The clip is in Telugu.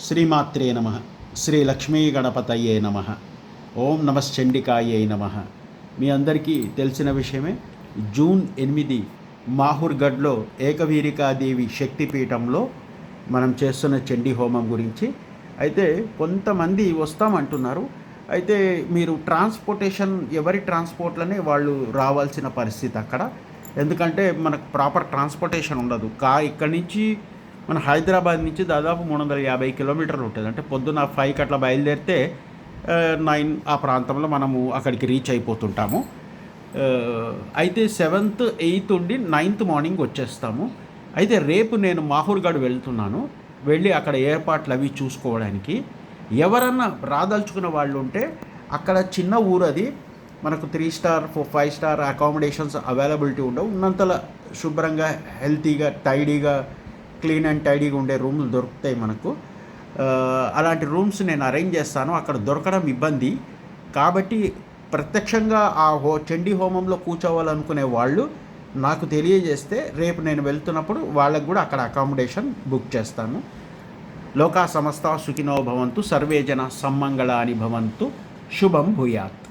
శ్రీమాత్రే నమ. శ్రీ లక్ష్మీ గణపతయే నమ. ఓం నమశ్చండికాయే నమ. మీ అందరికీ తెలిసిన విషయమే. జూన్ 8 మాహూర్గఢ్లో ఏకవీరికాదేవి శక్తిపీఠంలో మనం చేస్తున్న చండీ హోమం గురించి. అయితే కొంతమంది వస్తామంటున్నారు. అయితే మీరు ట్రాన్స్పోర్టేషన్ ఎవరి ట్రాన్స్పోర్ట్లనే వాళ్ళు రావాల్సిన పరిస్థితి అక్కడ. ఎందుకంటే మనకు ప్రాపర్ ట్రాన్స్పోర్టేషన్ ఉండదు. ఇక్కడి నుంచి మన హైదరాబాద్ నుంచి దాదాపు 350 కిలోమీటర్లు ఉంటుంది. అంటే పొద్దున్న 5కి అట్లా బయలుదేరితే 9 ఆ ప్రాంతంలో మనము అక్కడికి రీచ్ అయిపోతుంటాము. అయితే 7th 8th ఉండి 9th మార్నింగ్ వచ్చేస్తాము. అయితే రేపు నేను మాహూర్గఢ్ వెళ్తున్నాను. వెళ్ళి అక్కడ ఏర్పాట్లు అవి చూసుకోవడానికి. ఎవరన్నా రాదలుచుకున్న వాళ్ళు ఉంటే అక్కడ చిన్న ఊరు అది. మనకు 3 స్టార్ 5 స్టార్ అకామిడేషన్స్ అవైలబిలిటీ ఉండవు. ఉన్నంతలో శుభ్రంగా హెల్తీగా టైడీగా క్లీన్ అండ్ టైడీగా ఉండే రూమ్లు దొరుకుతాయి మనకు. అలాంటి రూమ్స్ నేను అరేంజ్ చేస్తాను. అక్కడ దొరకడం ఇబ్బంది కాబట్టి ప్రత్యక్షంగా ఆ చండీ హోమంలో కూర్చోవాలనుకునే వాళ్ళు నాకు తెలియజేస్తే రేపు నేను వెళ్తున్నప్పుడు వాళ్ళకు కూడా అక్కడ అకామిడేషన్ బుక్ చేస్తాను. లోకా సమస్త సుఖినో భవంతు, సర్వే జన సమ్మంగళాని భవంతు, శుభం భూయాత్.